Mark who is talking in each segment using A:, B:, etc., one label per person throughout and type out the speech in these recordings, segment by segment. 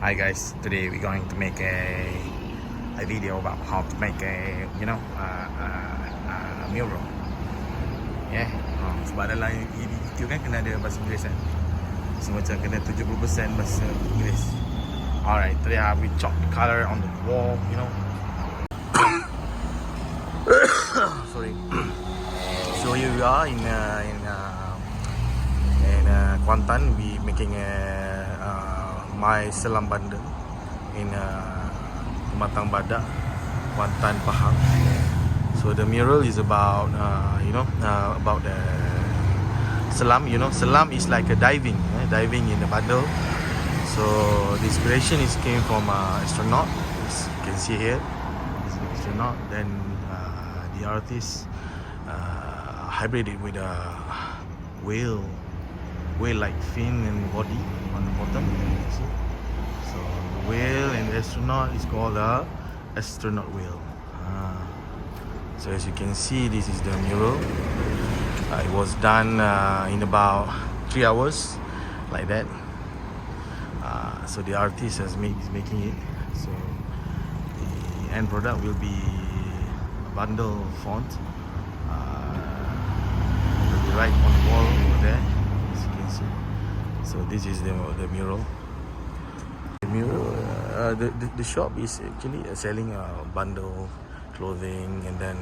A: Hi guys, today we're going to make a video about how to make a mural. Yeah, sebab dalam video kan kena ada bahasa Inggeris kan. So macam kena 70% bahasa Inggeris. Alright, today we chalk the color on the wall, you know. Sorry. So here we are in Kuantan. We making a myselam bundle in Kuantan Pahang. So the mural is about about the selam. You know, selam is like a diving in the bundle. So the inspiration came from astronaut. As you can see here, is an astronaut. Then the artist hybrided with a whale-like fin and body on the bottom. So the whale and the astronaut is called a astronaut whale. So as you can see, this is the mural. It was done in about 3 hours, like that. So the artist is making it. So the end product will be a bundle font. Will be right on the wall over there, as you can see. So this is the mural. The mural, the shop is actually selling a bundle clothing, and then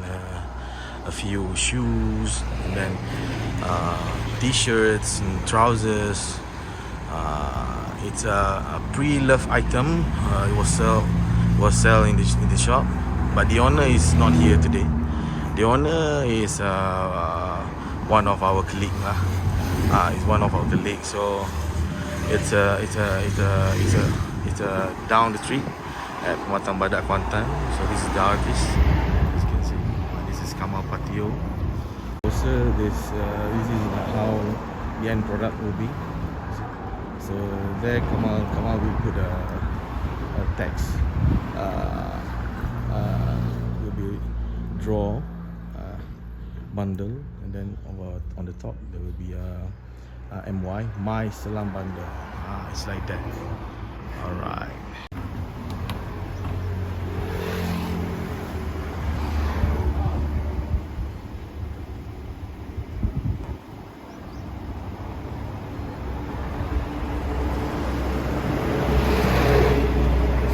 A: a few shoes, and then t-shirts and trousers. It's a pre-loved item. It was sell in the shop, but the owner is not here today. The owner is one of our colleagues. It's one of our colleagues. So it's down the street at Kuantan Pahang. So this is the artist. As you can see, this is Kamal patio. So this is how the end product will be. So there Kamal will put a text. Will be draw bundle, and then on the top there will be a myselam bundle. It's like that. Alright.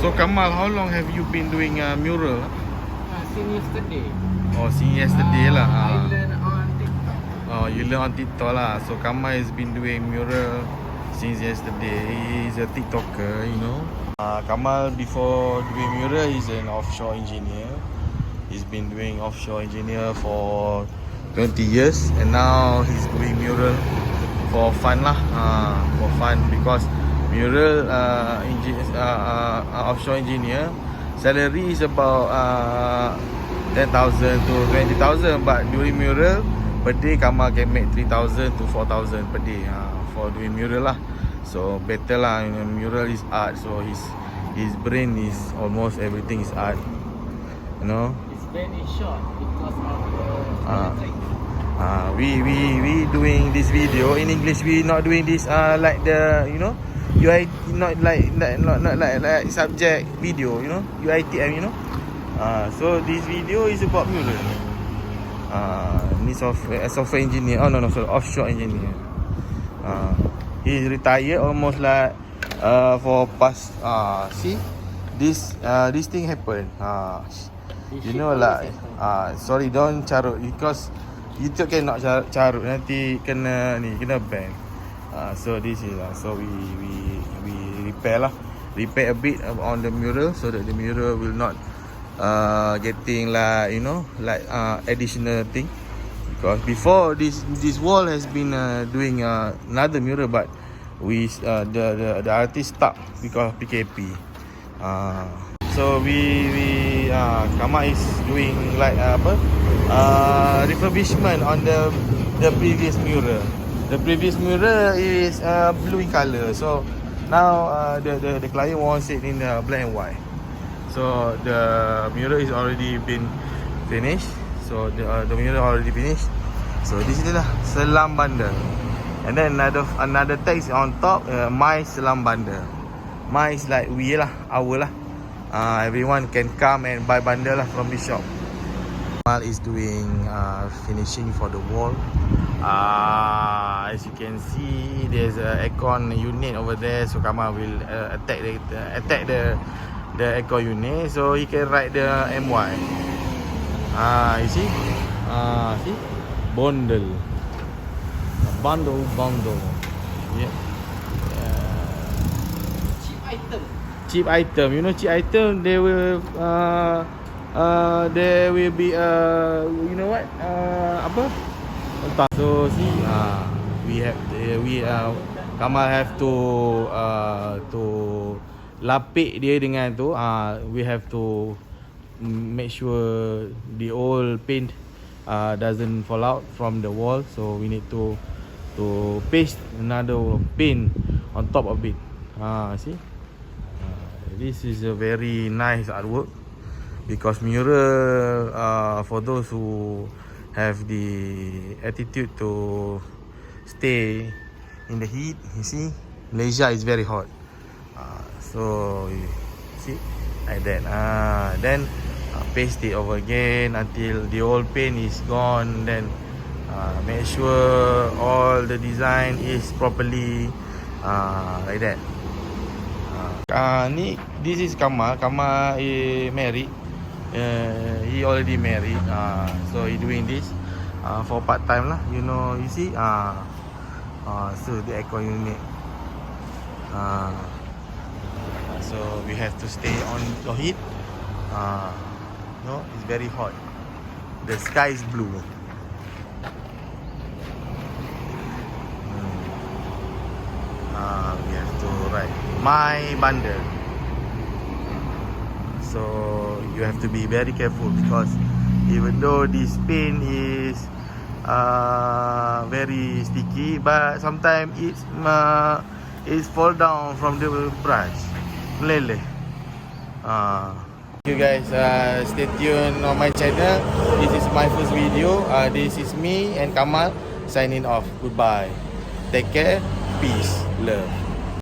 A: So Kamal, how long have you been doing mural?
B: Since yesterday.
A: Oh, since yesterday lah.
B: I learned on TikTok.
A: Oh, you learn on TikTok lah. So Kamal has been doing mural since yesterday. He's a TikToker, you know. Kamal, before doing mural, he's an offshore engineer. He's been doing offshore engineer for 20 years, and now he's doing mural for fun lah. For fun, because mural offshore engineer salary is about 10,000 to 20,000, but doing mural per day Kamal can make 3,000 to 4,000 per day for doing mural lah. So better lah, you know, mural is art, so his brain is almost everything is art, you know.
B: His brain is short because of the
A: we doing this video in English. We not doing this like the, you know, UIT, not like subject video, you know, UITM, you know. So this video is about mural. This software engineer. Oh no, sorry, offshore engineer. He's retired almost like for past. See, this thing happened. You know, like sorry, don't carut, because YouTube cannot carut, nanti kena ban. So this is so we repair a bit on the mural, so that the mural will not getting like, you know, like additional thing. Because before this wall has been doing another mural, but the artist stuck because of PKP. So we Kamal is doing like refurbishment on the previous mural. The previous mural is blue in color, so now the client wants it in black and white. So the mural is already been finished. So the mural already finished. So this is lah selam bundle, and then another text on top, myselam bundle. My is like we lah, our lah. Everyone can come and buy bundle lah from this shop. Kamal is doing finishing for the wall. As you can see, there's a aircon unit over there. So Kamal will attack the aircon unit, so he can ride the MY. You see? See? Bundle. Yeah. Cheap item. You know, cheap item. There will be you know what? Apa? So see, Kamal have to lapik dia dengan tu. We have to make sure the old paint doesn't fall out from the wall. So we need to paste another paint on top of it. See, this is a very nice artwork, because mural, for those who have the attitude to stay in the heat, you see, Malaysia is very hot. So you see, like that. Then paste it over again until the old paint is gone. Then make sure all the design is properly like that. This is Kamal. Kamal is married. He already married. So he doing this for part time lah. You know, you see. So the aircon unit. So we have to stay on the heat. No, it's very hot. The sky is blue. We have to write my bundle. So you have to be very careful, because even though this paint is very sticky, but sometimes it's fall down from the brush. Meleleh. You guys stay tuned on my channel. This is my first video. This is me and Kamal signing off. Goodbye. Take care. Peace. Love.